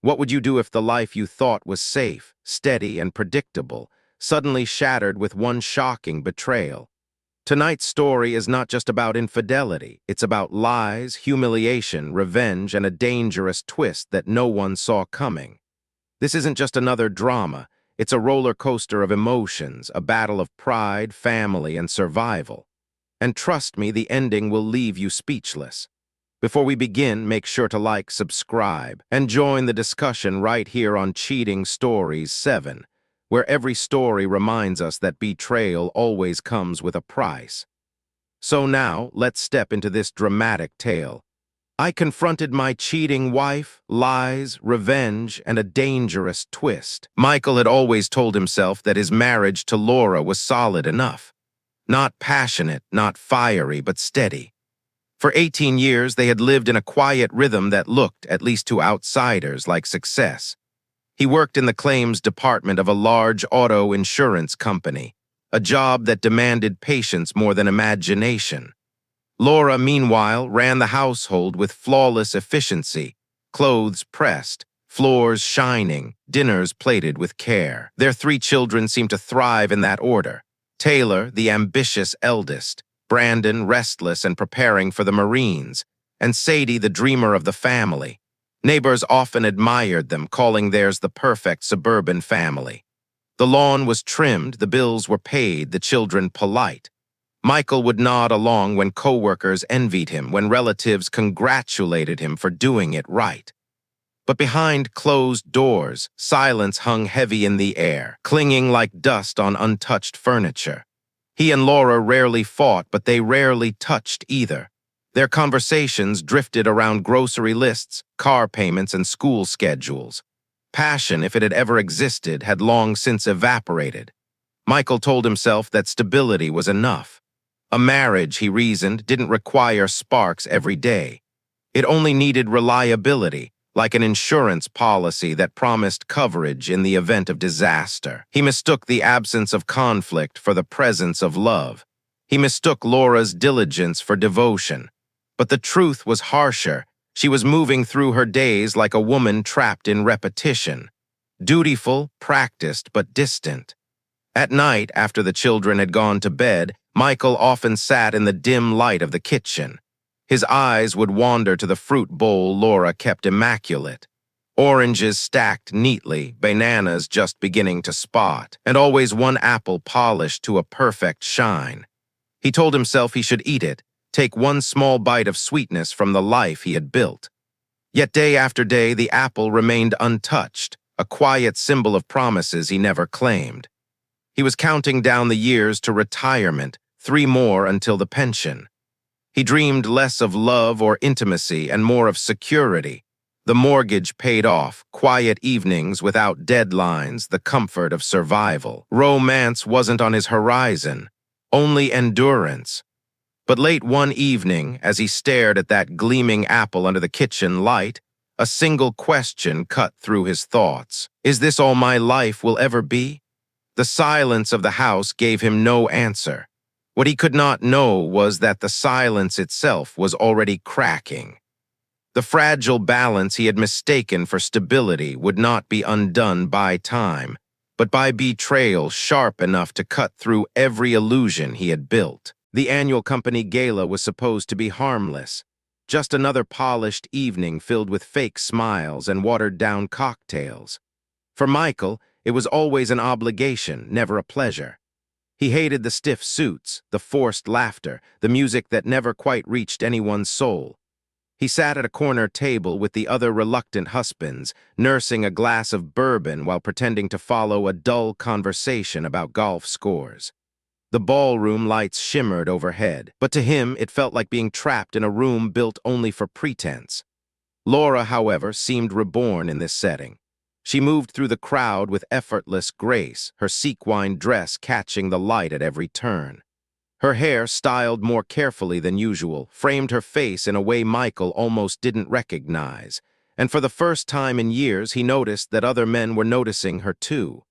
What would you do if the life you thought was safe, steady, and predictable suddenly shattered with one shocking betrayal? Tonight's story is not just about infidelity. It's about lies, humiliation, revenge, and a dangerous twist that no one saw coming. This isn't just another drama. It's a roller coaster of emotions, a battle of pride, family, and survival. And trust me, the ending will leave you speechless. Before we begin, make sure to like, subscribe, and join the discussion right here on Cheating Stories 7, where every story reminds us that betrayal always comes with a price. So now, let's step into this dramatic tale. I confronted my cheating wife, lies, revenge, and a dangerous twist. Michael had always told himself that his marriage to Laura was solid enough. Not passionate, not fiery, but steady. For 18 years, they had lived in a quiet rhythm that looked, at least to outsiders, like success. He worked in the claims department of a large auto insurance company, a job that demanded patience more than imagination. Laura, meanwhile, ran the household with flawless efficiency, clothes pressed, floors shining, dinners plated with care. Their 3 children seemed to thrive in that order. Taylor, the ambitious eldest, Brandon, restless and preparing for the Marines, and Sadie, the dreamer of the family. Neighbors often admired them, calling theirs the perfect suburban family. The lawn was trimmed, the bills were paid, the children polite. Michael would nod along when coworkers envied him, when relatives congratulated him for doing it right. But behind closed doors, silence hung heavy in the air, clinging like dust on untouched furniture. He and Laura rarely fought, but they rarely touched either. Their conversations drifted around grocery lists, car payments, and school schedules. Passion, if it had ever existed, had long since evaporated. Michael told himself that stability was enough. A marriage, he reasoned, didn't require sparks every day. It only needed reliability, like an insurance policy that promised coverage in the event of disaster. He mistook the absence of conflict for the presence of love. He mistook Laura's diligence for devotion. But the truth was harsher. She was moving through her days like a woman trapped in repetition. Dutiful, practiced, but distant. At night, after the children had gone to bed, Michael often sat in the dim light of the kitchen. His eyes would wander to the fruit bowl Laura kept immaculate. Oranges stacked neatly, bananas just beginning to spot, and always one apple polished to a perfect shine. He told himself he should eat it, take one small bite of sweetness from the life he had built. Yet day after day, the apple remained untouched, a quiet symbol of promises he never claimed. He was counting down the years to retirement, 3 more until the pension. He dreamed less of love or intimacy and more of security. The mortgage paid off, quiet evenings without deadlines, the comfort of survival. Romance wasn't on his horizon, only endurance. But late one evening, as he stared at that gleaming apple under the kitchen light, a single question cut through his thoughts. Is this all my life will ever be? The silence of the house gave him no answer. What he could not know was that the silence itself was already cracking. The fragile balance he had mistaken for stability would not be undone by time, but by betrayal sharp enough to cut through every illusion he had built. The annual company gala was supposed to be harmless, just another polished evening filled with fake smiles and watered-down cocktails. For Michael, it was always an obligation, never a pleasure. He hated the stiff suits, the forced laughter, the music that never quite reached anyone's soul. He sat at a corner table with the other reluctant husbands, nursing a glass of bourbon while pretending to follow a dull conversation about golf scores. The ballroom lights shimmered overhead, but to him it felt like being trapped in a room built only for pretense. Laura, however, seemed reborn in this setting. She moved through the crowd with effortless grace, her sequin dress catching the light at every turn. Her hair, styled more carefully than usual, framed her face in a way Michael almost didn't recognize, and for the first time in years he noticed that other men were noticing her too.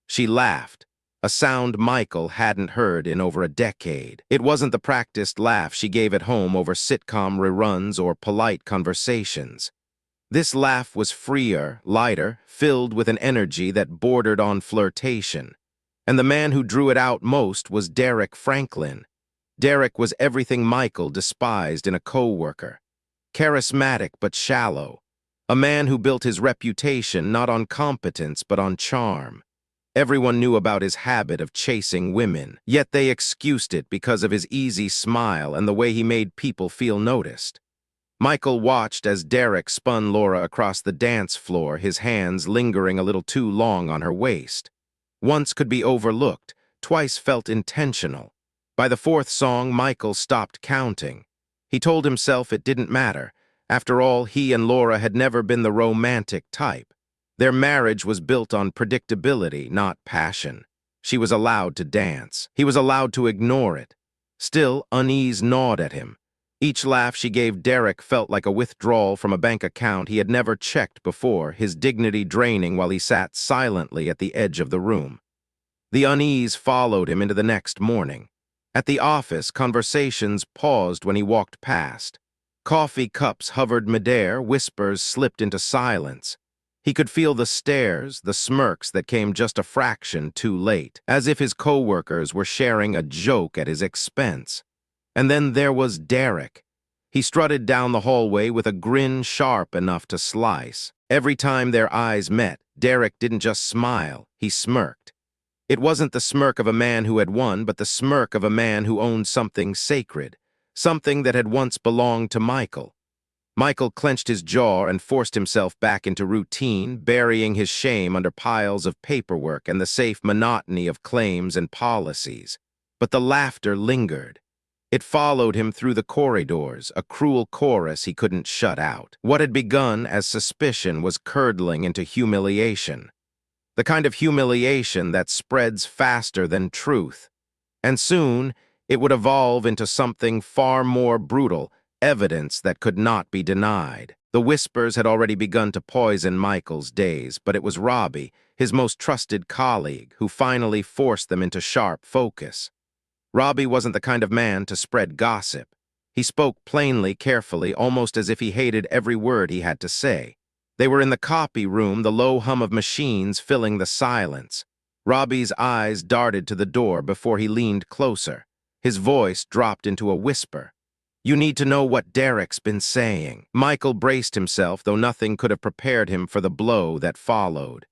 She laughed, a sound Michael hadn't heard in over a decade. It wasn't the practiced laugh she gave at home over sitcom reruns or polite conversations. This laugh was freer, lighter, filled with an energy that bordered on flirtation. And the man who drew it out most was Derek Franklin. Derek was everything Michael despised in a co-worker. Charismatic but shallow. A man who built his reputation not on competence but on charm. Everyone knew about his habit of chasing women, yet they excused it because of his easy smile and the way he made people feel noticed. Michael watched as Derek spun Laura across the dance floor, his hands lingering a little too long on her waist. Once could be overlooked, twice felt intentional. By the fourth song, Michael stopped counting. He told himself it didn't matter. After all, he and Laura had never been the romantic type. Their marriage was built on predictability, not passion. She was allowed to dance. He was allowed to ignore it. Still, unease gnawed at him. Each laugh she gave Derek felt like a withdrawal from a bank account he had never checked before, his dignity draining while he sat silently at the edge of the room. The unease followed him into the next morning. At the office, conversations paused when he walked past. Coffee cups hovered midair, whispers slipped into silence. He could feel the stares, the smirks that came just a fraction too late, as if his co-workers were sharing a joke at his expense. And then there was Derek. He strutted down the hallway with a grin sharp enough to slice. Every time their eyes met, Derek didn't just smile, he smirked. It wasn't the smirk of a man who had won, but the smirk of a man who owned something sacred, something that had once belonged to Michael. Michael clenched his jaw and forced himself back into routine, burying his shame under piles of paperwork and the safe monotony of claims and policies. But the laughter lingered. It followed him through the corridors, a cruel chorus he couldn't shut out. What had begun as suspicion was curdling into humiliation. The kind of humiliation that spreads faster than truth. And soon, it would evolve into something far more brutal, evidence that could not be denied. The whispers had already begun to poison Michael's days, but it was Robbie, his most trusted colleague, who finally forced them into sharp focus. Robbie wasn't the kind of man to spread gossip. He spoke plainly, carefully, almost as if he hated every word he had to say. They were in the copy room, the low hum of machines filling the silence. Robbie's eyes darted to the door before he leaned closer. His voice dropped into a whisper. "You need to know what Derek's been saying." Michael braced himself, though nothing could have prepared him for the blow that followed.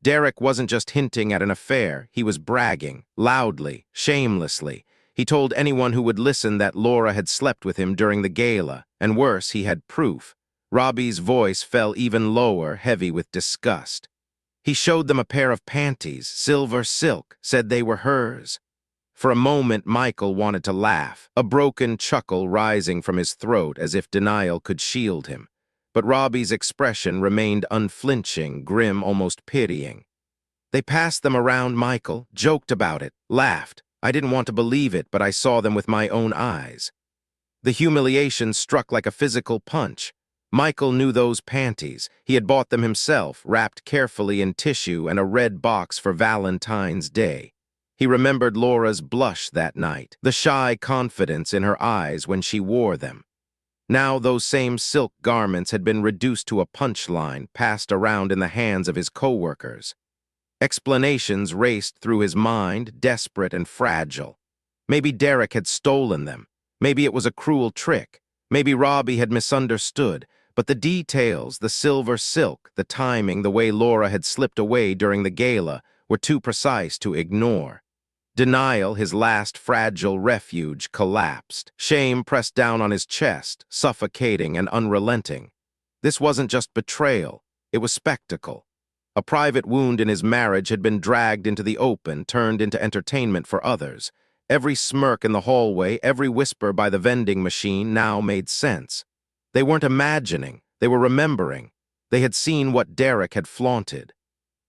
Derek wasn't just hinting at an affair, he was bragging, loudly, shamelessly. He told anyone who would listen that Laura had slept with him during the gala, and worse, he had proof. Robbie's voice fell even lower, heavy with disgust. He showed them a pair of panties, silver silk, said they were hers. For a moment, Michael wanted to laugh, a broken chuckle rising from his throat as if denial could shield him. But Robbie's expression remained unflinching, grim, almost pitying. "They passed them around, Michael, joked about it, laughed. I didn't want to believe it, but I saw them with my own eyes." The humiliation struck like a physical punch. Michael knew those panties. He had bought them himself, wrapped carefully in tissue and a red box for Valentine's Day. He remembered Laura's blush that night, the shy confidence in her eyes when she wore them. Now those same silk garments had been reduced to a punchline, passed around in the hands of his co-workers. Explanations raced through his mind, desperate and fragile. Maybe Derek had stolen them. Maybe it was a cruel trick. Maybe Robbie had misunderstood. But the details, the silver silk, the timing, the way Laura had slipped away during the gala, were too precise to ignore. Denial, his last fragile refuge, collapsed. Shame pressed down on his chest, suffocating and unrelenting. This wasn't just betrayal, it was spectacle. A private wound in his marriage had been dragged into the open, turned into entertainment for others. Every smirk in the hallway, every whisper by the vending machine now made sense. They weren't imagining, they were remembering. They had seen what Derek had flaunted.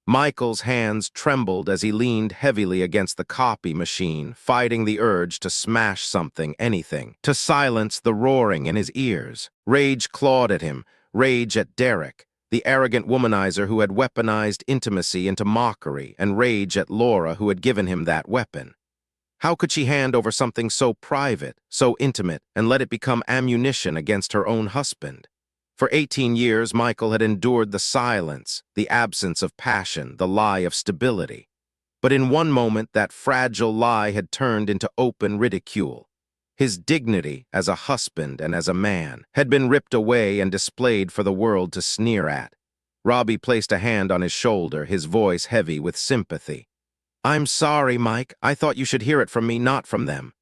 Michael's hands trembled as he leaned heavily against the copy machine, fighting the urge to smash something, anything, to silence the roaring in his ears. Rage clawed at him, rage at Derek, the arrogant womanizer who had weaponized intimacy into mockery, and rage at Laura who had given him that weapon. How could she hand over something so private, so intimate, and let it become ammunition against her own husband? For 18 years, Michael had endured the silence, the absence of passion, the lie of stability. But in one moment, that fragile lie had turned into open ridicule. His dignity as a husband and as a man had been ripped away and displayed for the world to sneer at. Robbie placed a hand on his shoulder, his voice heavy with sympathy. "I'm sorry, Mike. I thought you should hear it from me, not from them."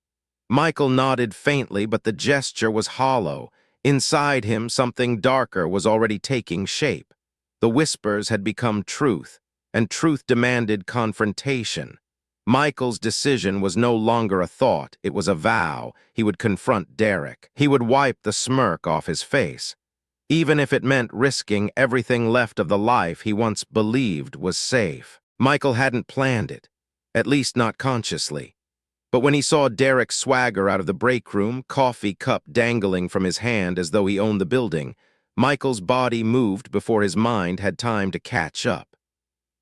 Michael nodded faintly, but the gesture was hollow. Inside him, something darker was already taking shape. The whispers had become truth, and truth demanded confrontation. Michael's decision was no longer a thought, it was a vow. He would confront Derek. He would wipe the smirk off his face, even if it meant risking everything left of the life he once believed was safe. Michael hadn't planned it, at least not consciously. But when he saw Derek swagger out of the break room, coffee cup dangling from his hand as though he owned the building, Michael's body moved before his mind had time to catch up.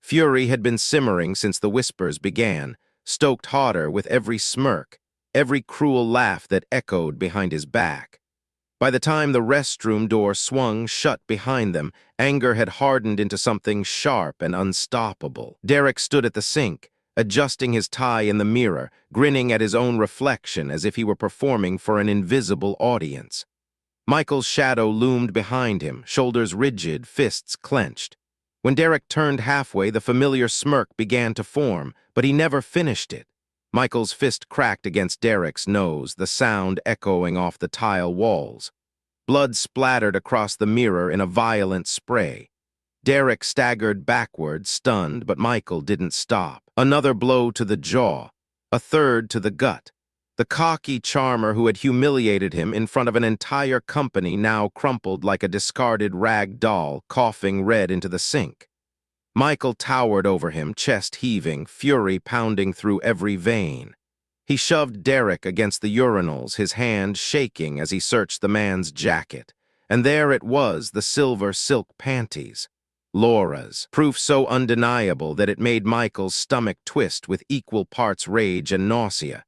Fury had been simmering since the whispers began, stoked hotter with every smirk, every cruel laugh that echoed behind his back. By the time the restroom door swung shut behind them, anger had hardened into something sharp and unstoppable. Derek stood at the sink, adjusting his tie in the mirror, grinning at his own reflection as if he were performing for an invisible audience. Michael's shadow loomed behind him, shoulders rigid, fists clenched. When Derek turned halfway, the familiar smirk began to form, but he never finished it. Michael's fist cracked against Derek's nose, the sound echoing off the tile walls. Blood splattered across the mirror in a violent spray. Derek staggered backward, stunned, but Michael didn't stop. Another blow to the jaw, a third to the gut. The cocky charmer who had humiliated him in front of an entire company now crumpled like a discarded rag doll, coughing red into the sink. Michael towered over him, chest heaving, fury pounding through every vein. He shoved Derek against the urinals, his hand shaking as he searched the man's jacket. And there it was, the silver silk panties. Laura's, proof so undeniable that it made Michael's stomach twist with equal parts rage and nausea.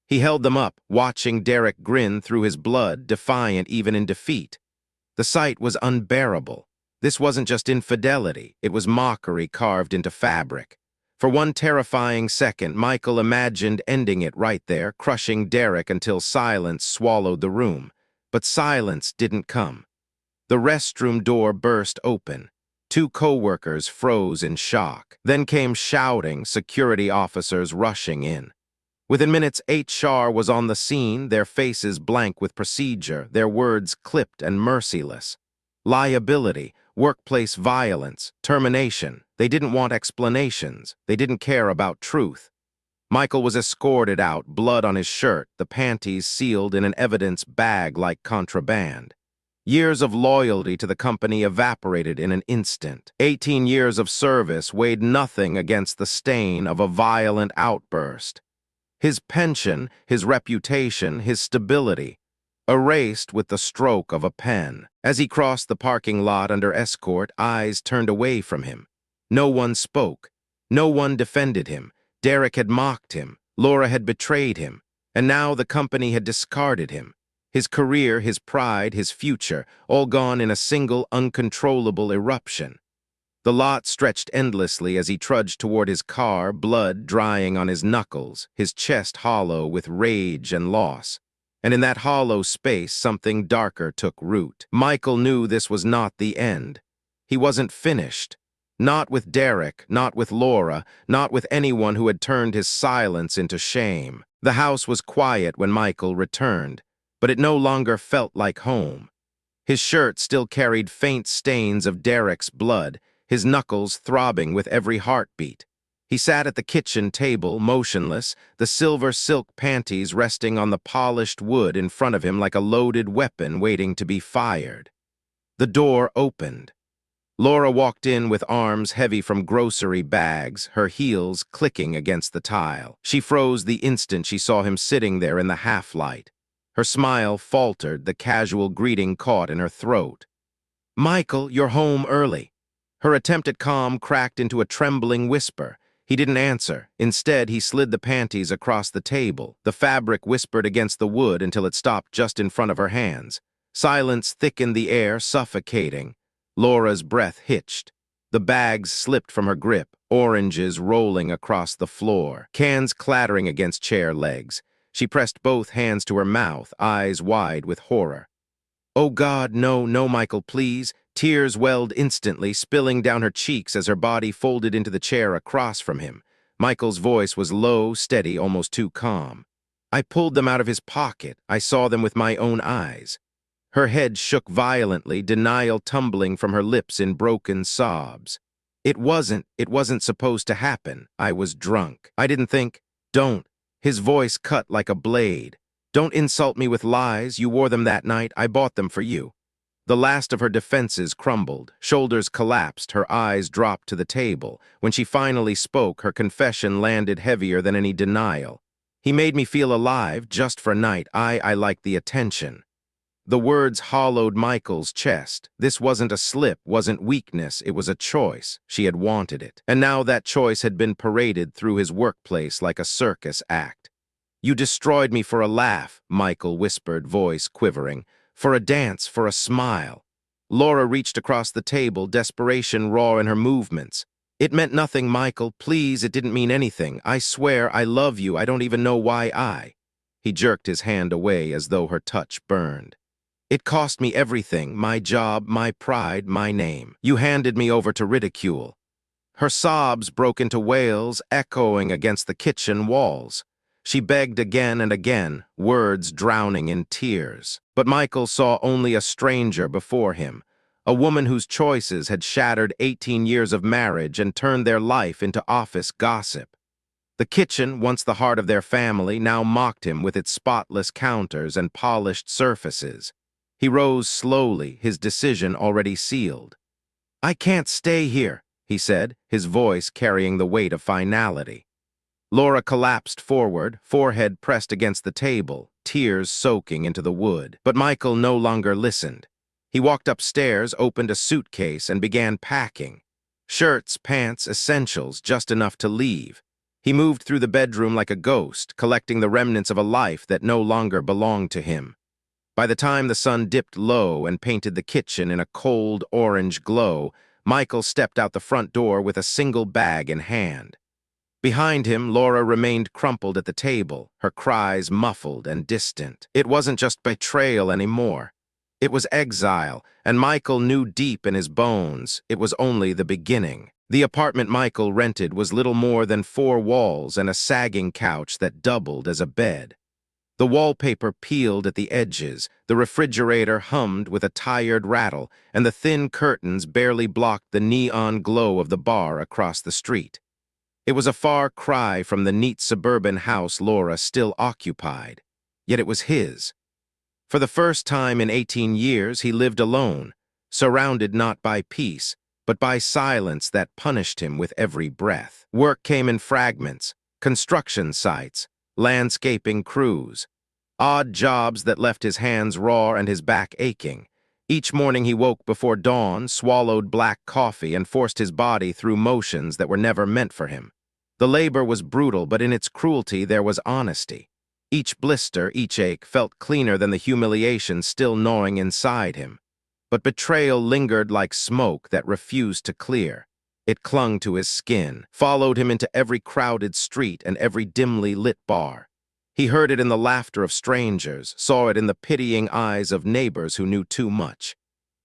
He held them up, watching Derek grin through his blood, defiant even in defeat. The sight was unbearable. This wasn't just infidelity, it was mockery carved into fabric. For one terrifying second, Michael imagined ending it right there, crushing Derek until silence swallowed the room. But silence didn't come. The restroom door burst open. Two co-workers froze in shock. Then came shouting, security officers rushing in. Within minutes, HR was on the scene, their faces blank with procedure, their words clipped and merciless. Liability, workplace violence, termination. They didn't want explanations. They didn't care about truth. Michael was escorted out, blood on his shirt, the panties sealed in an evidence bag like contraband. Years of loyalty to the company evaporated in an instant. 18 years of service weighed nothing against the stain of a violent outburst. His pension, his reputation, his stability, erased with the stroke of a pen. As he crossed the parking lot under escort, eyes turned away from him. No one spoke. No one defended him. Derek had mocked him. Laura had betrayed him. And now the company had discarded him. His career, his pride, his future, all gone in a single, uncontrollable eruption. The lot stretched endlessly as he trudged toward his car, blood drying on his knuckles, his chest hollow with rage and loss. And in that hollow space, something darker took root. Michael knew this was not the end. He wasn't finished. Not with Derek, not with Laura, not with anyone who had turned his silence into shame. The house was quiet when Michael returned, but it no longer felt like home. His shirt still carried faint stains of Derek's blood, his knuckles throbbing with every heartbeat. He sat at the kitchen table, motionless, the silver silk panties resting on the polished wood in front of him like a loaded weapon waiting to be fired. The door opened. Laura walked in with arms heavy from grocery bags, her heels clicking against the tile. She froze the instant she saw him sitting there in the half-light. Her smile faltered, the casual greeting caught in her throat. "Michael, you're home early." Her attempt at calm cracked into a trembling whisper. He didn't answer. Instead, he slid the panties across the table. The fabric whispered against the wood until it stopped just in front of her hands. Silence thickened the air, suffocating. Laura's breath hitched. The bags slipped from her grip, oranges rolling across the floor, cans clattering against chair legs. She pressed both hands to her mouth, eyes wide with horror. "Oh God, no, no, Michael, please." Tears welled instantly, spilling down her cheeks as her body folded into the chair across from him. Michael's voice was low, steady, almost too calm. "I pulled them out of his pocket. I saw them with my own eyes." Her head shook violently, denial tumbling from her lips in broken sobs. It wasn't supposed to happen. I was drunk. I didn't think, don't." His voice cut like a blade. "Don't insult me with lies. You wore them that night. I bought them for you." The last of her defenses crumbled. Shoulders collapsed, her eyes dropped to the table. When she finally spoke, her confession landed heavier than any denial. "He made me feel alive, just for a night. I liked the attention." The words hollowed Michael's chest. This wasn't a slip, wasn't weakness, it was a choice. She had wanted it. And now that choice had been paraded through his workplace like a circus act. "You destroyed me for a laugh," Michael whispered, voice quivering. "For a dance, for a smile." Laura reached across the table, desperation raw in her movements. "It meant nothing, Michael. Please, it didn't mean anything. I swear, I love you. I don't even know why I—" He jerked his hand away as though her touch burned. "It cost me everything, my job, my pride, my name. You handed me over to ridicule." Her sobs broke into wails, echoing against the kitchen walls. She begged again and again, words drowning in tears. But Michael saw only a stranger before him, a woman whose choices had shattered 18 years of marriage and turned their life into office gossip. The kitchen, once the heart of their family, now mocked him with its spotless counters and polished surfaces. He rose slowly, his decision already sealed. "I can't stay here," he said, his voice carrying the weight of finality. Laura collapsed forward, forehead pressed against the table, tears soaking into the wood. But Michael no longer listened. He walked upstairs, opened a suitcase, and began packing. Shirts, pants, essentials, just enough to leave. He moved through the bedroom like a ghost, collecting the remnants of a life that no longer belonged to him. By the time the sun dipped low and painted the kitchen in a cold orange glow, Michael stepped out the front door with a single bag in hand. Behind him, Laura remained crumpled at the table, her cries muffled and distant. It wasn't just betrayal anymore. It was exile, and Michael knew deep in his bones it was only the beginning. The apartment Michael rented was little more than 4 walls and a sagging couch that doubled as a bed. The wallpaper peeled at the edges, the refrigerator hummed with a tired rattle, and the thin curtains barely blocked the neon glow of the bar across the street. It was a far cry from the neat suburban house Laura still occupied, yet it was his. For the first time in 18 years, he lived alone, surrounded not by peace, but by silence that punished him with every breath. Work came in fragments, construction sites, landscaping crews, odd jobs that left his hands raw and his back aching. Each morning he woke before dawn, swallowed black coffee, and forced his body through motions that were never meant for him. The labor was brutal, but in its cruelty there was honesty. Each blister, each ache, felt cleaner than the humiliation still gnawing inside him. But betrayal lingered like smoke that refused to clear. It clung to his skin, followed him into every crowded street and every dimly lit bar. He heard it in the laughter of strangers, saw it in the pitying eyes of neighbors who knew too much.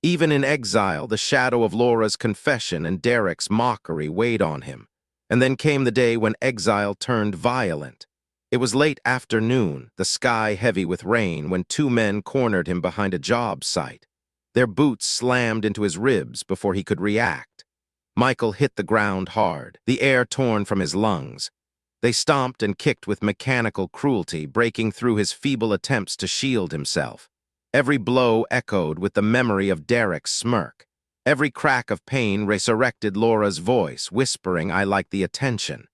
Even in exile, the shadow of Laura's confession and Derek's mockery weighed on him. And then came the day when exile turned violent. It was late afternoon, the sky heavy with rain, when 2 men cornered him behind a job site. Their boots slammed into his ribs before he could react. Michael hit the ground hard, the air torn from his lungs. They stomped and kicked with mechanical cruelty, breaking through his feeble attempts to shield himself. Every blow echoed with the memory of Derek's smirk. Every crack of pain resurrected Laura's voice, whispering, "I like the attention."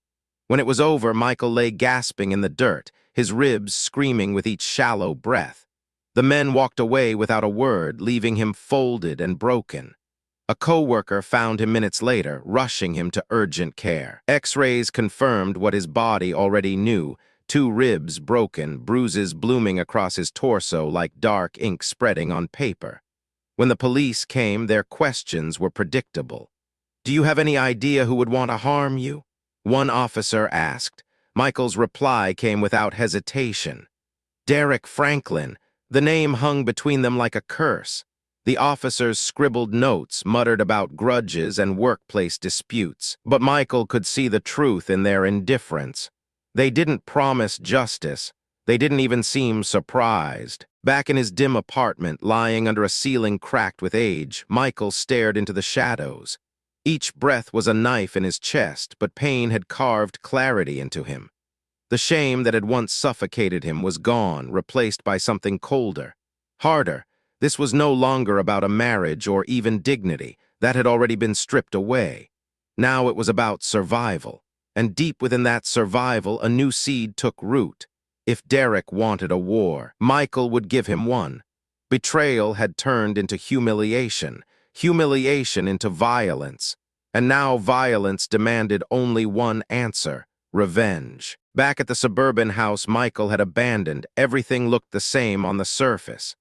When it was over, Michael lay gasping in the dirt, his ribs screaming with each shallow breath. The men walked away without a word, leaving him folded and broken. A co-worker found him minutes later, rushing him to urgent care. X-rays confirmed what his body already knew: 2 ribs broken, bruises blooming across his torso like dark ink spreading on paper. When the police came, their questions were predictable. "Do you have any idea who would want to harm you?" one officer asked. Michael's reply came without hesitation. Derek Franklin. The name hung between them like a curse. The officers scribbled notes, muttered about grudges and workplace disputes, but Michael could see the truth in their indifference. They didn't promise justice. They didn't even seem surprised. Back in his dim apartment, lying under a ceiling cracked with age, Michael stared into the shadows. Each breath was a knife in his chest, but pain had carved clarity into him. The shame that had once suffocated him was gone, replaced by something colder, harder. This was no longer about a marriage or even dignity. That had already been stripped away. Now it was about survival. And deep within that survival, a new seed took root. If Derek wanted a war, Michael would give him one. Betrayal had turned into humiliation, humiliation into violence. And now violence demanded only one answer: revenge. Back at the suburban house Michael had abandoned, everything looked the same on the surface.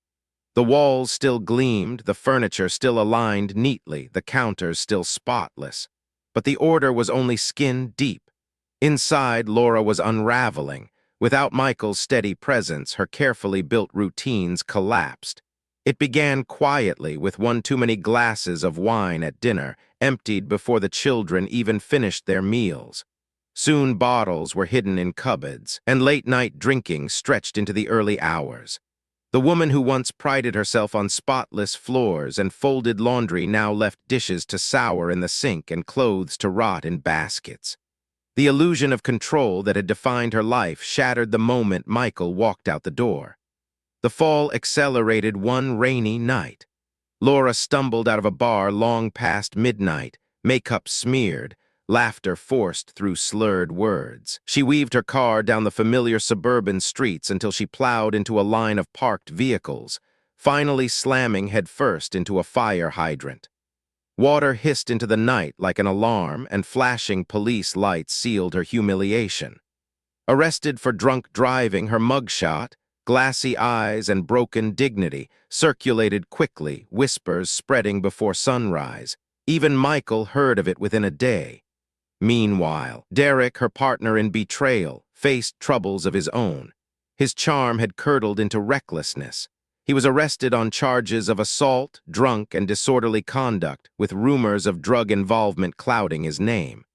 The walls still gleamed, the furniture still aligned neatly, the counters still spotless. But the order was only skin deep. Inside, Laura was unraveling. Without Michael's steady presence, her carefully built routines collapsed. It began quietly, with one too many glasses of wine at dinner, emptied before the children even finished their meals. Soon bottles were hidden in cupboards, and late-night drinking stretched into the early hours. The woman who once prided herself on spotless floors and folded laundry now left dishes to sour in the sink and clothes to rot in baskets. The illusion of control that had defined her life shattered the moment Michael walked out the door. The fall accelerated one rainy night. Laura stumbled out of a bar long past midnight, makeup smeared, laughter forced through slurred words. She weaved her car down the familiar suburban streets until she plowed into a line of parked vehicles, finally slamming headfirst into a fire hydrant. Water hissed into the night like an alarm, and flashing police lights sealed her humiliation. Arrested for drunk driving, her mugshot, glassy eyes and broken dignity, circulated quickly, whispers spreading before sunrise. Even Michael heard of it within a day. Meanwhile, Derek, her partner in Betrayal, faced troubles of his own. His charm had curdled into recklessness. He was arrested on charges of assault, drunk, and disorderly conduct, with rumors of drug involvement clouding his name.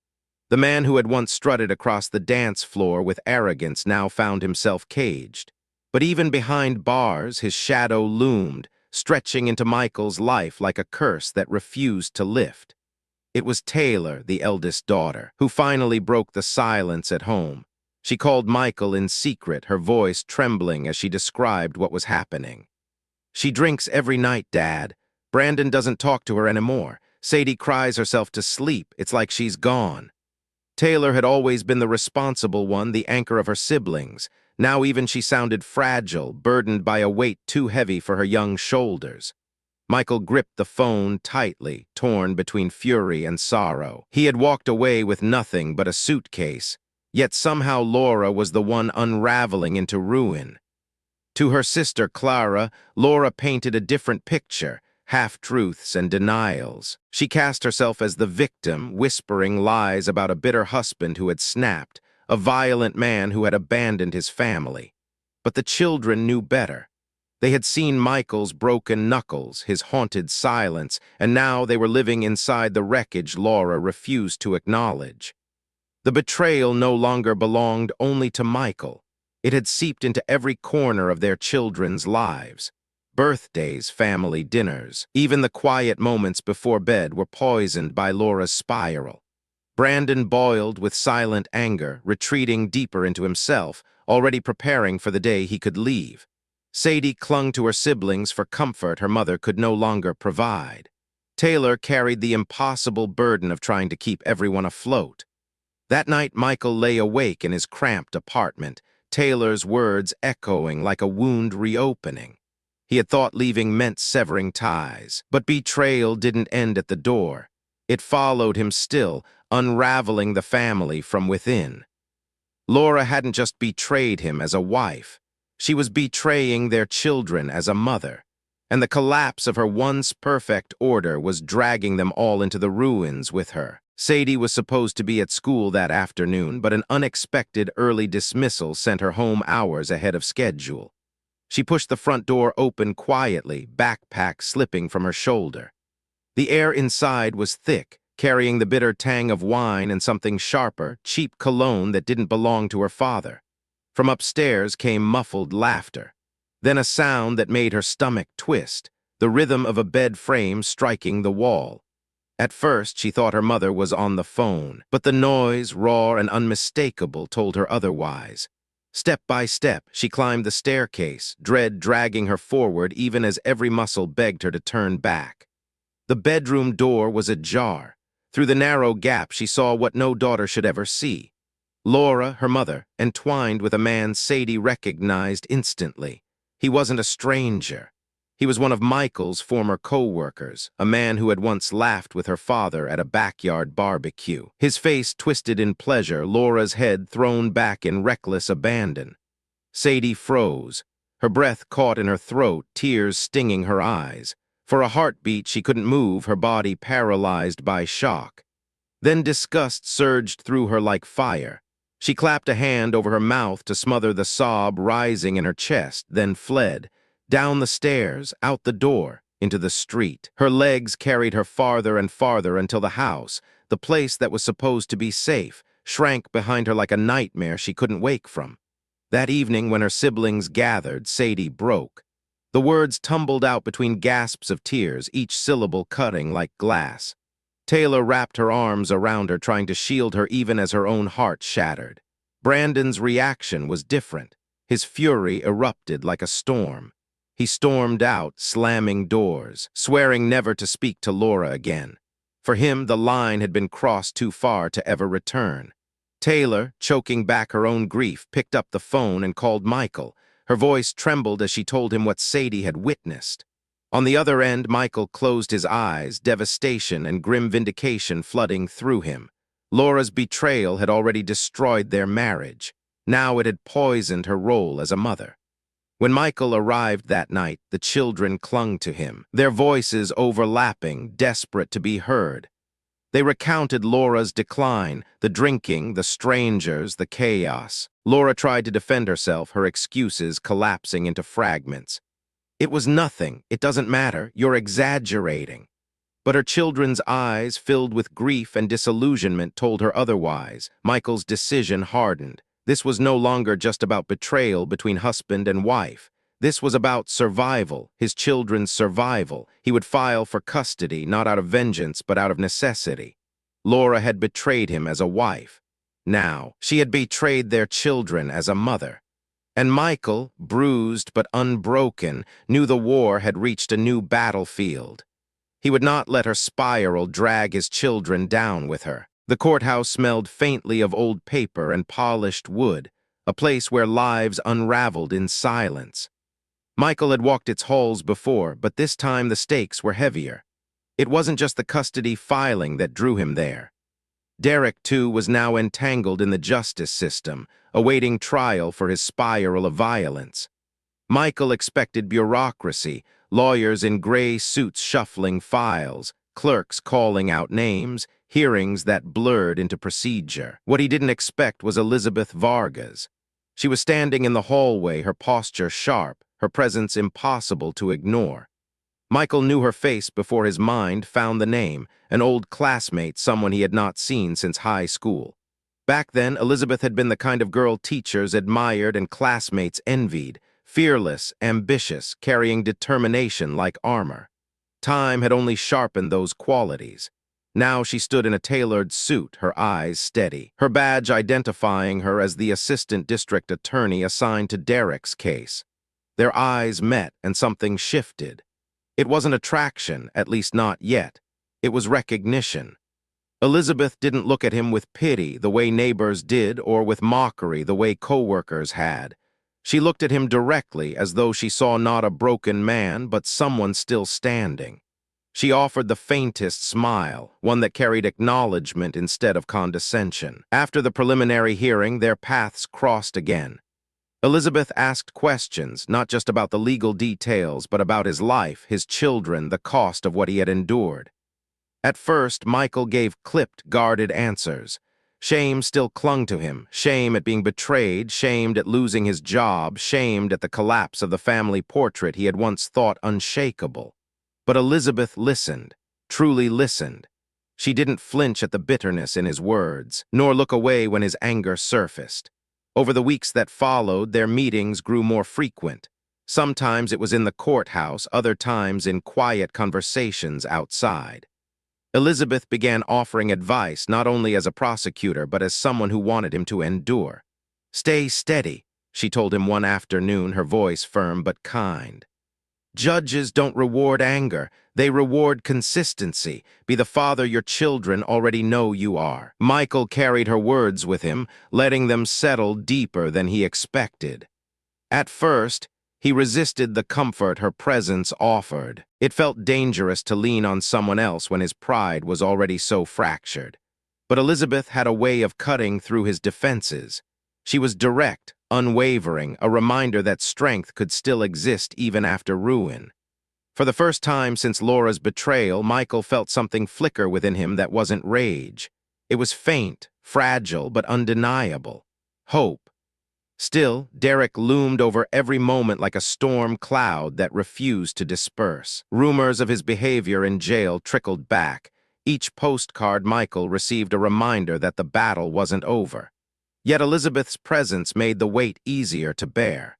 The man who had once strutted across the dance floor with arrogance now found himself caged. But even behind bars, his shadow loomed, stretching into Michael's life like a curse that refused to lift. It was Taylor, the eldest daughter, who finally broke the silence at home. She called Michael in secret, her voice trembling as she described what was happening. "She drinks every night, Dad. Brandon doesn't talk to her anymore. Sadie cries herself to sleep. It's like she's gone." Taylor had always been the responsible one, the anchor of her siblings. Now even she sounded fragile, burdened by a weight too heavy for her young shoulders. Michael gripped the phone tightly, torn between fury and sorrow. He had walked away with nothing but a suitcase, yet somehow Laura was the one unraveling into ruin. To her sister Clara, Laura painted a different picture, half-truths and denials. She cast herself as the victim, whispering lies about a bitter husband who had snapped, a violent man who had abandoned his family. But the children knew better. They had seen Michael's broken knuckles, his haunted silence, and now they were living inside the wreckage Laura refused to acknowledge. The betrayal no longer belonged only to Michael. It had seeped into every corner of their children's lives. Birthdays, family dinners, even the quiet moments before bed were poisoned by Laura's spiral. Brandon boiled with silent anger, retreating deeper into himself, already preparing for the day he could leave. Sadie clung to her siblings for comfort her mother could no longer provide. Taylor carried the impossible burden of trying to keep everyone afloat. That night, Michael lay awake in his cramped apartment, Taylor's words echoing like a wound reopening. He had thought leaving meant severing ties, but betrayal didn't end at the door. It followed him still, unraveling the family from within. Laura hadn't just betrayed him as a wife. She was betraying their children as a mother. And the collapse of her once perfect order was dragging them all into the ruins with her. Sadie was supposed to be at school that afternoon, but an unexpected early dismissal sent her home hours ahead of schedule. She pushed the front door open quietly, backpack slipping from her shoulder. The air inside was thick, carrying the bitter tang of wine and something sharper, cheap cologne that didn't belong to her father. From upstairs came muffled laughter. Then a sound that made her stomach twist, the rhythm of a bed frame striking the wall. At first, she thought her mother was on the phone, but the noise, raw and unmistakable, told her otherwise. Step by step, she climbed the staircase, dread dragging her forward even as every muscle begged her to turn back. The bedroom door was ajar. Through the narrow gap, she saw what no daughter should ever see. Laura, her mother, entwined with a man Sadie recognized instantly. He wasn't a stranger. He was one of Michael's former co-workers, a man who had once laughed with her father at a backyard barbecue. His face twisted in pleasure, Laura's head thrown back in reckless abandon. Sadie froze, her breath caught in her throat, tears stinging her eyes. For a heartbeat, she couldn't move, her body paralyzed by shock. Then disgust surged through her like fire. She clapped a hand over her mouth to smother the sob rising in her chest, then fled. Down the stairs, out the door, into the street. Her legs carried her farther and farther until the house, the place that was supposed to be safe, shrank behind her like a nightmare she couldn't wake from. That evening, when her siblings gathered, Sadie broke. The words tumbled out between gasps of tears, each syllable cutting like glass. Taylor wrapped her arms around her, trying to shield her even as her own heart shattered. Brandon's reaction was different. His fury erupted like a storm. He stormed out, slamming doors, swearing never to speak to Laura again. For him, the line had been crossed too far to ever return. Taylor, choking back her own grief, picked up the phone and called Michael. Her voice trembled as she told him what Sadie had witnessed. On the other end, Michael closed his eyes, devastation and grim vindication flooding through him. Laura's betrayal had already destroyed their marriage. Now it had poisoned her role as a mother. When Michael arrived that night, the children clung to him, their voices overlapping, desperate to be heard. They recounted Laura's decline, the drinking, the strangers, the chaos. Laura tried to defend herself, her excuses collapsing into fragments. It was nothing. It doesn't matter. You're exaggerating. But her children's eyes, filled with grief and disillusionment, told her otherwise. Michael's decision hardened. This was no longer just about betrayal between husband and wife. This was about survival, his children's survival. He would file for custody, not out of vengeance, but out of necessity. Laura had betrayed him as a wife. Now, she had betrayed their children as a mother. And Michael, bruised but unbroken, knew the war had reached a new battlefield. He would not let her spiral drag his children down with her. The courthouse smelled faintly of old paper and polished wood, a place where lives unraveled in silence. Michael had walked its halls before, but this time the stakes were heavier. It wasn't just the custody filing that drew him there. Derek, too, was now entangled in the justice system, awaiting trial for his spiral of violence. Michael expected bureaucracy, lawyers in gray suits shuffling files, clerks calling out names, hearings that blurred into procedure. What he didn't expect was Elizabeth Vargas. She was standing in the hallway, her posture sharp, her presence impossible to ignore. Michael knew her face before his mind found the name, an old classmate, someone he had not seen since high school. Back then, Elizabeth had been the kind of girl teachers admired and classmates envied, fearless, ambitious, carrying determination like armor. Time had only sharpened those qualities. Now she stood in a tailored suit, her eyes steady, her badge identifying her as the assistant district attorney assigned to Derek's case. Their eyes met, and something shifted. It wasn't attraction, at least not yet. It was recognition. Elizabeth didn't look at him with pity the way neighbors did, or with mockery the way co-workers had. She looked at him directly, as though she saw not a broken man, but someone still standing. She offered the faintest smile, one that carried acknowledgement instead of condescension. After the preliminary hearing, their paths crossed again. Elizabeth asked questions, not just about the legal details, but about his life, his children, the cost of what he had endured. At first, Michael gave clipped, guarded answers. Shame still clung to him, shame at being betrayed, shamed at losing his job, shamed at the collapse of the family portrait he had once thought unshakable. But Elizabeth listened, truly listened. She didn't flinch at the bitterness in his words, nor look away when his anger surfaced. Over the weeks that followed, their meetings grew more frequent. Sometimes it was in the courthouse, other times in quiet conversations outside. Elizabeth began offering advice not only as a prosecutor but as someone who wanted him to endure. "Stay steady," she told him one afternoon, her voice firm but kind. "Judges don't reward anger, they reward consistency. Be the father your children already know you are." Michael carried her words with him, letting them settle deeper than he expected. At first, he resisted the comfort her presence offered. It felt dangerous to lean on someone else when his pride was already so fractured. But Elizabeth had a way of cutting through his defenses. She was direct, unwavering, a reminder that strength could still exist even after ruin. For the first time since Laura's betrayal, Michael felt something flicker within him that wasn't rage. It was faint, fragile, but undeniable. Hope. Still, Derek loomed over every moment like a storm cloud that refused to disperse. Rumors of his behavior in jail trickled back. Each postcard Michael received a reminder that the battle wasn't over. Yet Elizabeth's presence made the weight easier to bear.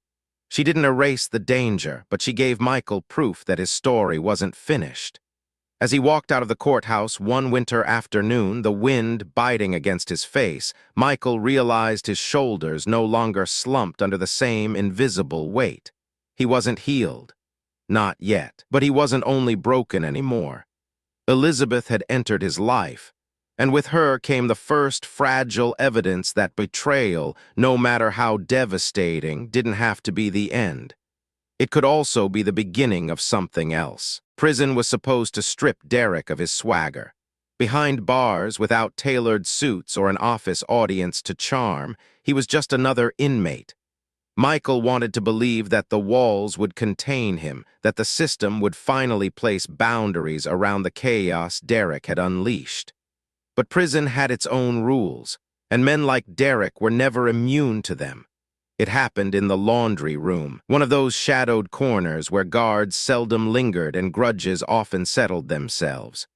She didn't erase the danger, but she gave Michael proof that his story wasn't finished. As he walked out of the courthouse one winter afternoon, the wind biting against his face, Michael realized his shoulders no longer slumped under the same invisible weight. He wasn't healed. Not yet. But he wasn't only broken anymore. Elizabeth had entered his life, and with her came the first fragile evidence that betrayal, no matter how devastating, didn't have to be the end. It could also be the beginning of something else. Prison was supposed to strip Derek of his swagger. Behind bars, without tailored suits or an office audience to charm, he was just another inmate. Michael wanted to believe that the walls would contain him, that the system would finally place boundaries around the chaos Derek had unleashed. But prison had its own rules, and men like Derek were never immune to them. It happened in the laundry room, one of those shadowed corners where guards seldom lingered and grudges often settled themselves.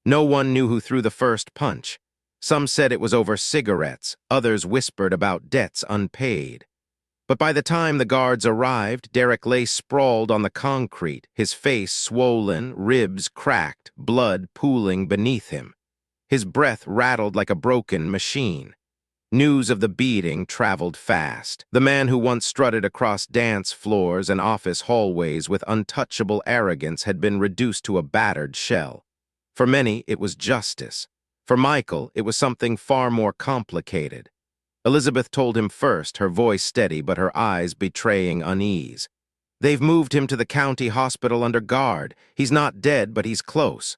No one knew who threw the first punch. Some said it was over cigarettes, others whispered about debts unpaid. But by the time the guards arrived, Derek lay sprawled on the concrete, his face swollen, ribs cracked, blood pooling beneath him. His breath rattled like a broken machine. News of the beating traveled fast. The man who once strutted across dance floors and office hallways with untouchable arrogance had been reduced to a battered shell. For many, it was justice. For Michael, it was something far more complicated. Elizabeth told him first, her voice steady but her eyes betraying unease. "They've moved him to the county hospital under guard. He's not dead, but he's close."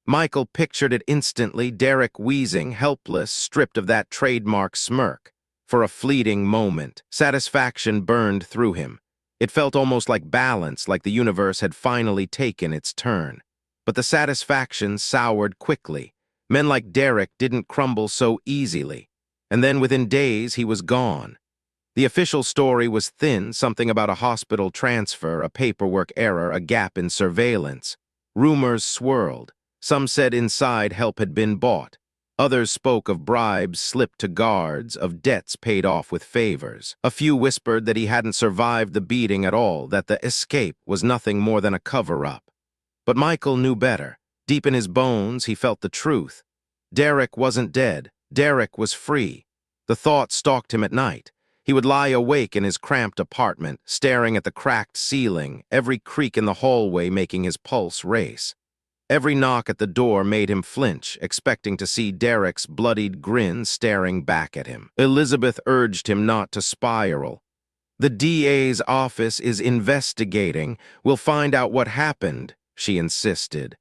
Michael pictured it instantly, Derek wheezing, helpless, stripped of that trademark smirk. For a fleeting moment, satisfaction burned through him. It felt almost like balance, like the universe had finally taken its turn. But the satisfaction soured quickly. Men like Derek didn't crumble so easily. And then within days, he was gone. The official story was thin, something about a hospital transfer, a paperwork error, a gap in surveillance. Rumors swirled. Some said inside help had been bought. Others spoke of bribes slipped to guards, of debts paid off with favors. A few whispered that he hadn't survived the beating at all, that the escape was nothing more than a cover-up. But Michael knew better. Deep in his bones, he felt the truth. Derek wasn't dead. Derek was free. The thought stalked him at night. He would lie awake in his cramped apartment, staring at the cracked ceiling, every creak in the hallway making his pulse race. Every knock at the door made him flinch, expecting to see Derek's bloodied grin staring back at him. Elizabeth urged him not to spiral. "The DA's office is investigating. We'll find out what happened," she insisted.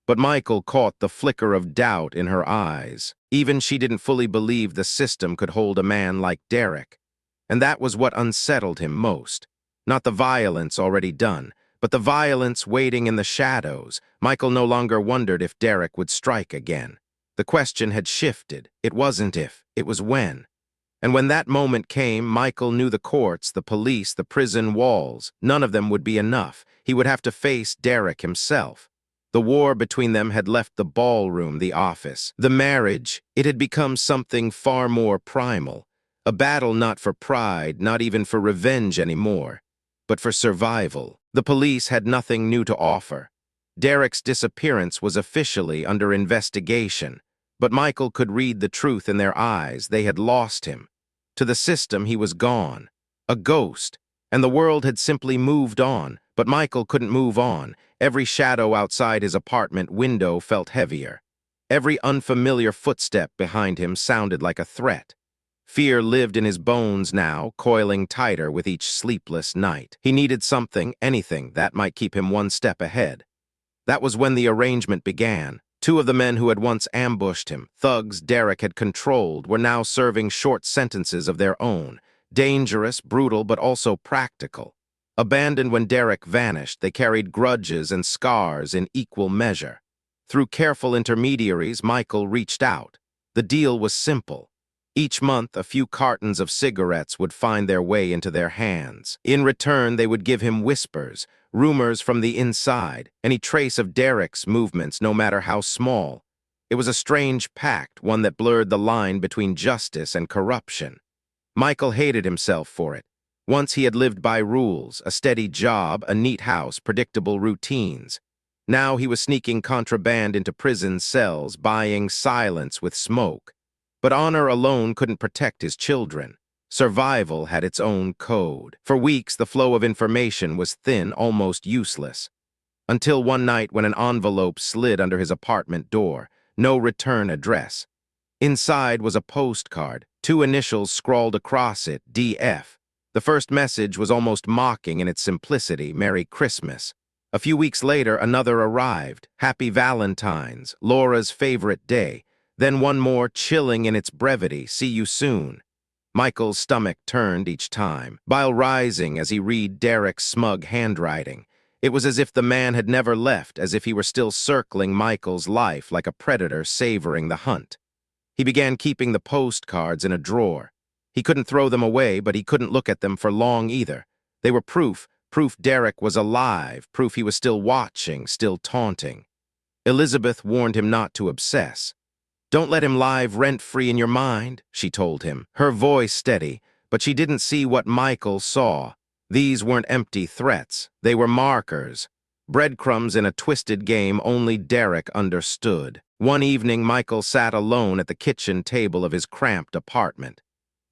But Michael caught the flicker of doubt in her eyes. Even she didn't fully believe the system could hold a man like Derek. And that was what unsettled him most. Not the violence already done, but the violence waiting in the shadows. Michael no longer wondered if Derek would strike again. The question had shifted. It wasn't if, it was when. And when that moment came, Michael knew the courts, the police, the prison walls. None of them would be enough. He would have to face Derek himself. The war between them had left the ballroom, the office. The marriage, it had become something far more primal. A battle not for pride, not even for revenge anymore, but for survival. The police had nothing new to offer. Derek's disappearance was officially under investigation, but Michael could read the truth in their eyes. They had lost him. To the system, he was gone, a ghost, and the world had simply moved on. But Michael couldn't move on. Every shadow outside his apartment window felt heavier. Every unfamiliar footstep behind him sounded like a threat. Fear lived in his bones now, coiling tighter with each sleepless night. He needed something, anything, that might keep him one step ahead. That was when the arrangement began. Two of the men who had once ambushed him, thugs Derek had controlled, were now serving short sentences of their own. Dangerous, brutal, but also practical. Abandoned when Derek vanished, they carried grudges and scars in equal measure. Through careful intermediaries, Michael reached out. The deal was simple. Each month, a few cartons of cigarettes would find their way into their hands. In return, they would give him whispers, rumors from the inside, any trace of Derek's movements, no matter how small. It was a strange pact, one that blurred the line between justice and corruption. Michael hated himself for it. Once he had lived by rules, a steady job, a neat house, predictable routines. Now he was sneaking contraband into prison cells, buying silence with smoke. But honor alone couldn't protect his children. Survival had its own code. For weeks, the flow of information was thin, almost useless. Until one night when an envelope slid under his apartment door, no return address. Inside was a postcard, two initials scrawled across it, DF. The first message was almost mocking in its simplicity, Merry Christmas. A few weeks later, another arrived, Happy Valentine's, Laura's favorite day. Then one more, chilling in its brevity, See you soon. Michael's stomach turned each time, bile rising as he read Derek's smug handwriting. It was as if the man had never left, as if he were still circling Michael's life like a predator savoring the hunt. He began keeping the postcards in a drawer. He couldn't throw them away, but he couldn't look at them for long either. They were proof Derek was alive, proof he was still watching, still taunting. Elizabeth warned him not to obsess. Don't let him live rent-free in your mind, she told him, her voice steady, but she didn't see what Michael saw. These weren't empty threats, they were markers. Breadcrumbs in a twisted game only Derek understood. One evening, Michael sat alone at the kitchen table of his cramped apartment.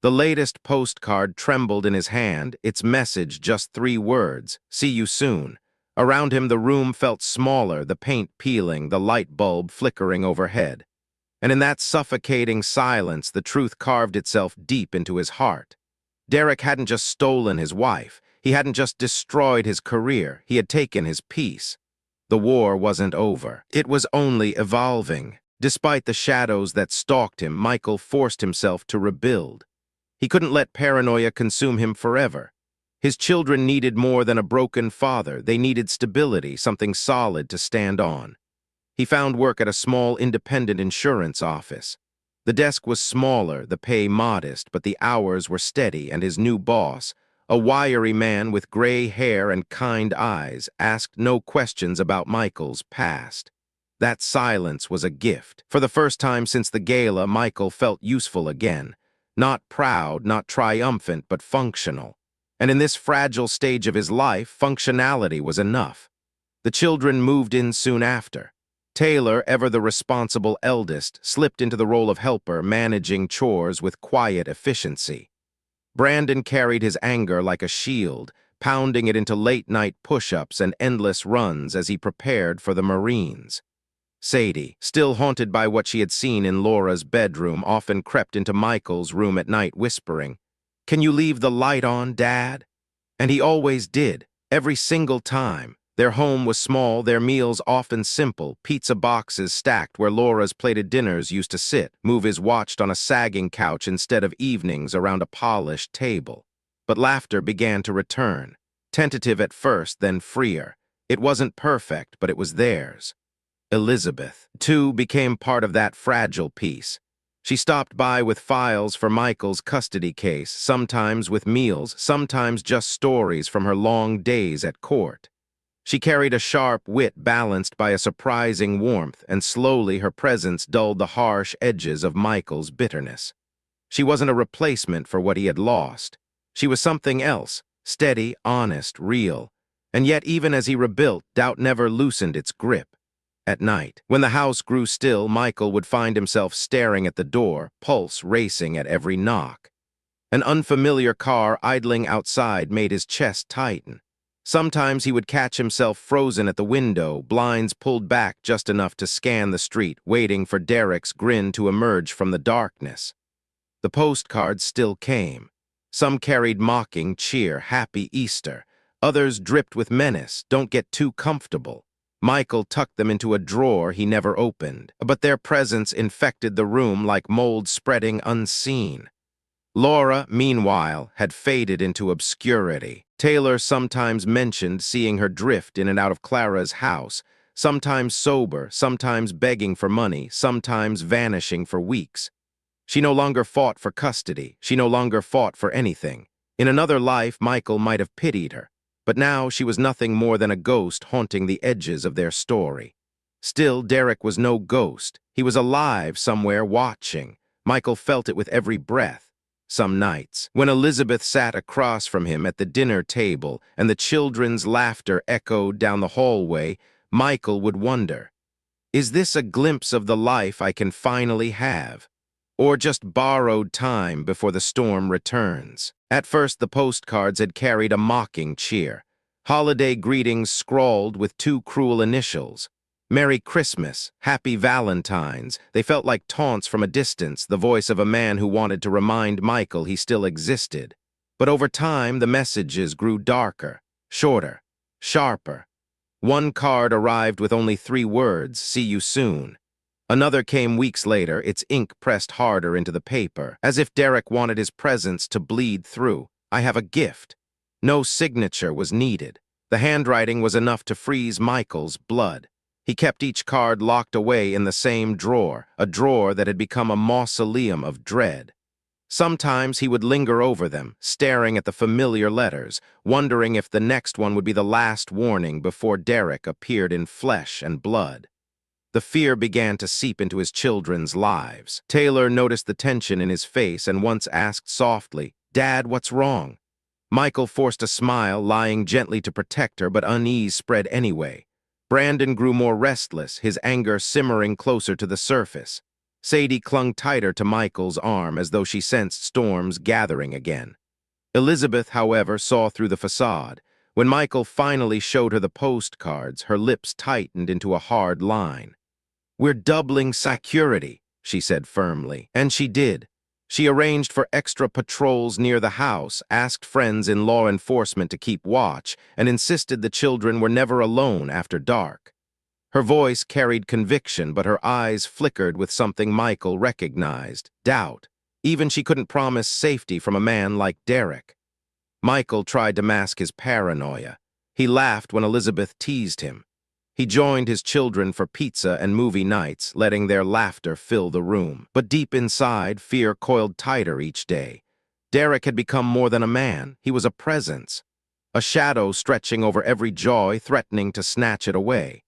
The latest postcard trembled in his hand, its message just 3 words, See you soon. Around him the room felt smaller, the paint peeling, the light bulb flickering overhead. And in that suffocating silence, the truth carved itself deep into his heart. Derek hadn't just stolen his wife. He hadn't just destroyed his career. He had taken his peace. The war wasn't over. It was only evolving. Despite the shadows that stalked him, Michael forced himself to rebuild. He couldn't let paranoia consume him forever. His children needed more than a broken father. They needed stability, something solid to stand on. He found work at a small independent insurance office. The desk was smaller, the pay modest, but the hours were steady, and his new boss, a wiry man with gray hair and kind eyes, asked no questions about Michael's past. That silence was a gift. For the first time since the gala, Michael felt useful again. Not proud, not triumphant, but functional. And in this fragile stage of his life, functionality was enough. The children moved in soon after. Taylor, ever the responsible eldest, slipped into the role of helper, managing chores with quiet efficiency. Brandon carried his anger like a shield, pounding it into late-night push-ups and endless runs as he prepared for the Marines. Sadie, still haunted by what she had seen in Laura's bedroom, often crept into Michael's room at night whispering, "Can you leave the light on, Dad?" And he always did, every single time. Their home was small, their meals often simple, pizza boxes stacked where Laura's plated dinners used to sit, movies watched on a sagging couch instead of evenings around a polished table. But laughter began to return, tentative at first, then freer. It wasn't perfect, but it was theirs. Elizabeth, too, became part of that fragile piece. She stopped by with files for Michael's custody case, sometimes with meals, sometimes just stories from her long days at court. She carried a sharp wit balanced by a surprising warmth, and slowly her presence dulled the harsh edges of Michael's bitterness. She wasn't a replacement for what he had lost. She was something else, steady, honest, real. And yet, even as he rebuilt, doubt never loosened its grip. At night, when the house grew still, Michael would find himself staring at the door, pulse racing at every knock. An unfamiliar car idling outside made his chest tighten. Sometimes he would catch himself frozen at the window, blinds pulled back just enough to scan the street, waiting for Derek's grin to emerge from the darkness. The postcards still came. Some carried mocking cheer, happy Easter. Others dripped with menace, don't get too comfortable. Michael tucked them into a drawer he never opened, but their presence infected the room like mold spreading unseen. Laura, meanwhile, had faded into obscurity. Taylor sometimes mentioned seeing her drift in and out of Clara's house, sometimes sober, sometimes begging for money, sometimes vanishing for weeks. She no longer fought for custody. She no longer fought for anything. In another life, Michael might have pitied her, but now she was nothing more than a ghost haunting the edges of their story. Still, Derek was no ghost. He was alive somewhere, watching. Michael felt it with every breath. Some nights, when Elizabeth sat across from him at the dinner table and the children's laughter echoed down the hallway, Michael would wonder, is this a glimpse of the life I can finally have? Or just borrowed time before the storm returns? At first, the postcards had carried a mocking cheer. Holiday greetings scrawled with two cruel initials. Merry Christmas, Happy Valentines. They felt like taunts from a distance, the voice of a man who wanted to remind Michael he still existed. But over time, the messages grew darker, shorter, sharper. One card arrived with only 3 words, "See you soon." Another came weeks later, its ink pressed harder into the paper, as if Derek wanted his presence to bleed through. "I have a gift." No signature was needed. The handwriting was enough to freeze Michael's blood. He kept each card locked away in the same drawer, a drawer that had become a mausoleum of dread. Sometimes he would linger over them, staring at the familiar letters, wondering if the next one would be the last warning before Derek appeared in flesh and blood. The fear began to seep into his children's lives. Taylor noticed the tension in his face and once asked softly, "Dad, what's wrong?" Michael forced a smile, lying gently to protect her, but unease spread anyway. Brandon grew more restless, his anger simmering closer to the surface. Sadie clung tighter to Michael's arm as though she sensed storms gathering again. Elizabeth, however, saw through the facade. When Michael finally showed her the postcards, her lips tightened into a hard line. "We're doubling security," she said firmly. And she did. She arranged for extra patrols near the house, asked friends in law enforcement to keep watch, and insisted the children were never alone after dark. Her voice carried conviction, but her eyes flickered with something Michael recognized, doubt. Even she couldn't promise safety from a man like Derek. Michael tried to mask his paranoia. He laughed when Elizabeth teased him. He joined his children for pizza and movie nights, letting their laughter fill the room. But deep inside, fear coiled tighter each day. Derek had become more than a man. He was a presence, a shadow stretching over every joy, threatening to snatch it away.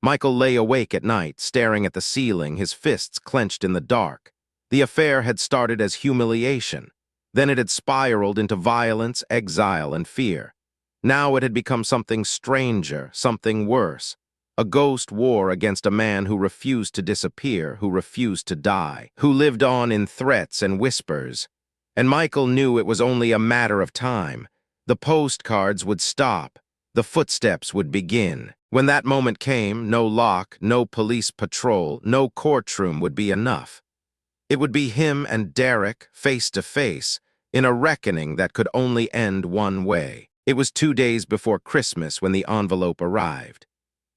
Michael lay awake at night, staring at the ceiling, his fists clenched in the dark. The affair had started as humiliation. Then it had spiraled into violence, exile, and fear. Now it had become something stranger, something worse. A ghost war against a man who refused to disappear, who refused to die, who lived on in threats and whispers. And Michael knew it was only a matter of time. The postcards would stop. The footsteps would begin. When that moment came, no lock, no police patrol, no courtroom would be enough. It would be him and Derek, face to face, in a reckoning that could only end one way. It was 2 days before Christmas when the envelope arrived.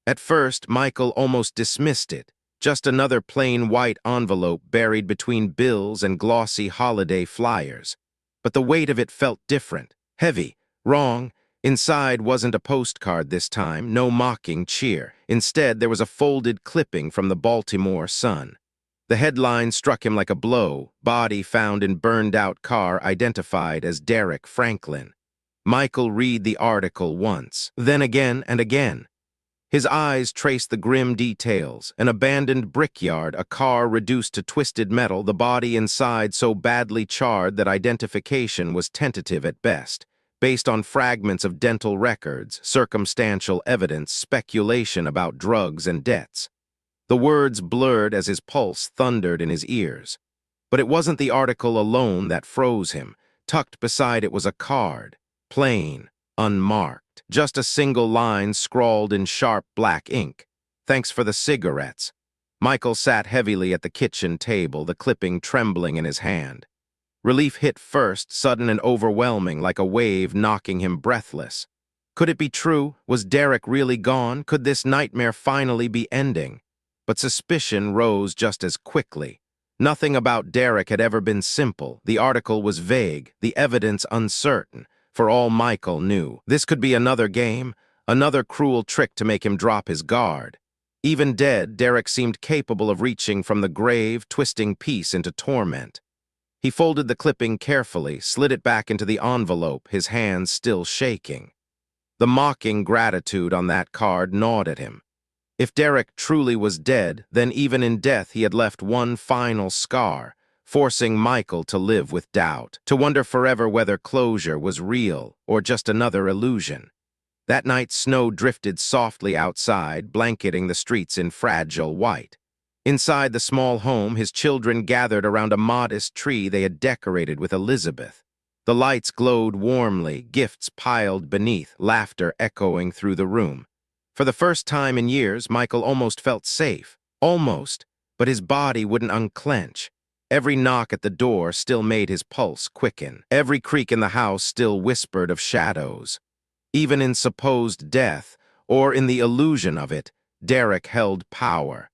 At first, Michael almost dismissed it, just another plain white envelope buried between bills and glossy holiday flyers. But the weight of it felt different, heavy, wrong. Inside wasn't a postcard this time, no mocking cheer. Instead, there was a folded clipping from the Baltimore Sun. The headline struck him like a blow: body found in burned-out car identified as Derek Franklin. Michael read the article once, then again and again. His eyes traced the grim details: an abandoned brickyard, a car reduced to twisted metal, the body inside so badly charred that identification was tentative at best, based on fragments of dental records, circumstantial evidence, speculation about drugs and debts. The words blurred as his pulse thundered in his ears. But it wasn't the article alone that froze him. Tucked beside it was a card, plain, unmarked. Just a single line scrawled in sharp black ink: "Thanks for the cigarettes." Michael sat heavily at the kitchen table, the clipping trembling in his hand. Relief hit first, sudden and overwhelming, like a wave knocking him breathless. Could it be true? Was Derek really gone? Could this nightmare finally be ending? But suspicion rose just as quickly. Nothing about Derek had ever been simple. The article was vague, the evidence uncertain. For all Michael knew, this could be another game, another cruel trick to make him drop his guard. Even dead, Derek seemed capable of reaching from the grave, twisting peace into torment. He folded the clipping carefully, slid it back into the envelope, his hands still shaking. The mocking gratitude on that card gnawed at him. If Derek truly was dead, then even in death he had left one final scar, forcing Michael to live with doubt, to wonder forever whether closure was real or just another illusion. That night, snow drifted softly outside, blanketing the streets in fragile white. Inside the small home, his children gathered around a modest tree they had decorated with Elizabeth. The lights glowed warmly, gifts piled beneath, laughter echoing through the room. For the first time in years, Michael almost felt safe. Almost, but his body wouldn't unclench. Every knock at the door still made his pulse quicken. Every creak in the house still whispered of shadows. Even in supposed death, or in the illusion of it, Derek held power.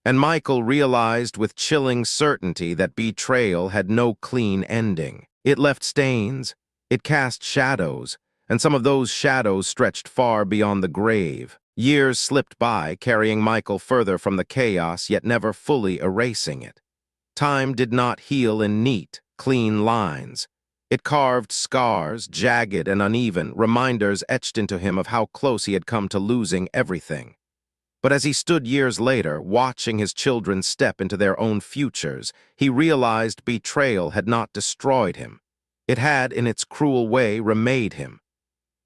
And Michael realized with chilling certainty that betrayal had no clean ending. It left stains, it cast shadows, and some of those shadows stretched far beyond the grave. Years slipped by, carrying Michael further from the chaos, yet never fully erasing it. Time did not heal in neat, clean lines. It carved scars, jagged and uneven, reminders etched into him of how close he had come to losing everything. But as he stood years later, watching his children step into their own futures, he realized betrayal had not destroyed him. It had, in its cruel way, remade him.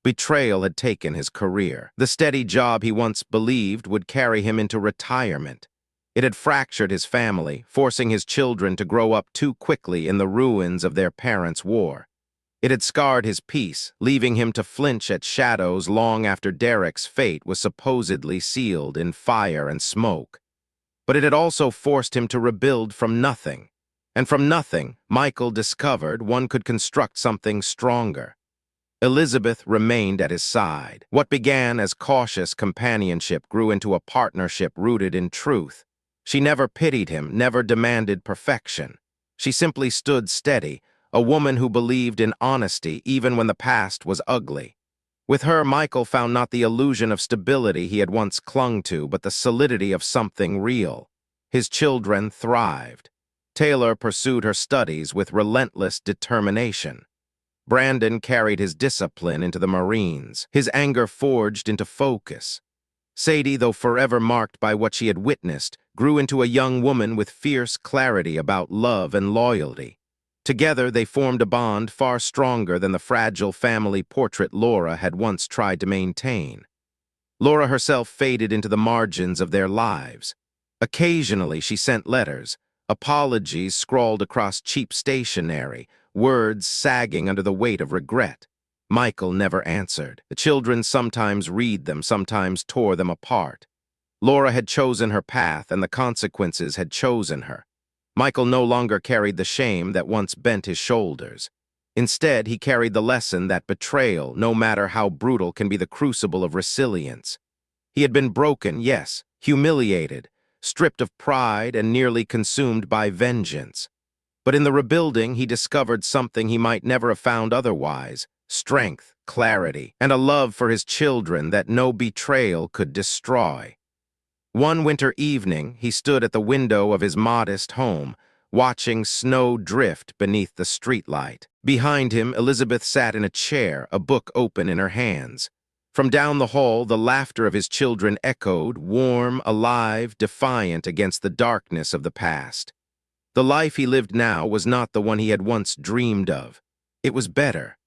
Betrayal had taken his career, the steady job he once believed would carry him into retirement. It had fractured his family, forcing his children to grow up too quickly in the ruins of their parents' war. It had scarred his peace, leaving him to flinch at shadows long after Derek's fate was supposedly sealed in fire and smoke. But it had also forced him to rebuild from nothing. And from nothing, Michael discovered one could construct something stronger. Elizabeth remained at his side. What began as cautious companionship grew into a partnership rooted in truth. She never pitied him, never demanded perfection. She simply stood steady, a woman who believed in honesty even when the past was ugly. With her, Michael found not the illusion of stability he had once clung to, but the solidity of something real. His children thrived. Taylor pursued her studies with relentless determination. Brandon carried his discipline into the Marines, his anger forged into focus. Sadie, though forever marked by what she had witnessed, grew into a young woman with fierce clarity about love and loyalty. Together, they formed a bond far stronger than the fragile family portrait Laura had once tried to maintain. Laura herself faded into the margins of their lives. Occasionally, she sent letters, apologies scrawled across cheap stationery, words sagging under the weight of regret. Michael never answered. The children sometimes read them, sometimes tore them apart. Laura had chosen her path, and the consequences had chosen her. Michael no longer carried the shame that once bent his shoulders. Instead, he carried the lesson that betrayal, no matter how brutal, can be the crucible of resilience. He had been broken, yes, humiliated, stripped of pride and nearly consumed by vengeance. But in the rebuilding, he discovered something he might never have found otherwise: strength, clarity, and a love for his children that no betrayal could destroy. One winter evening, he stood at the window of his modest home, watching snow drift beneath the streetlight. Behind him, Elizabeth sat in a chair, a book open in her hands. From down the hall, the laughter of his children echoed, warm, alive, defiant against the darkness of the past. The life he lived now was not the one he had once dreamed of. It was better.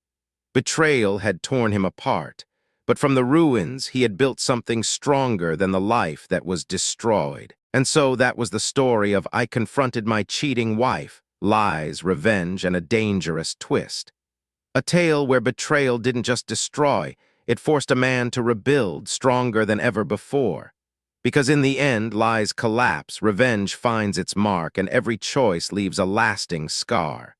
Betrayal had torn him apart, but from the ruins he had built something stronger than the life that was destroyed. And so that was the story of I Confronted My Cheating Wife, Lies, Revenge, and a Dangerous Twist. A tale where betrayal didn't just destroy, it forced a man to rebuild stronger than ever before. Because in the end, lies collapse, revenge finds its mark, and every choice leaves a lasting scar.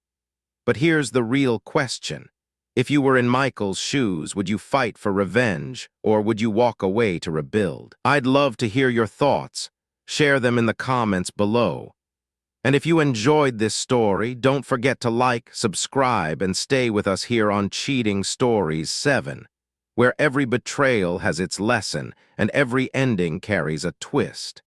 But here's the real question. If you were in Michael's shoes, would you fight for revenge, or would you walk away to rebuild? I'd love to hear your thoughts. Share them in the comments below. And if you enjoyed this story, don't forget to like, subscribe, and stay with us here on Cheating Stories 7, where every betrayal has its lesson and every ending carries a twist.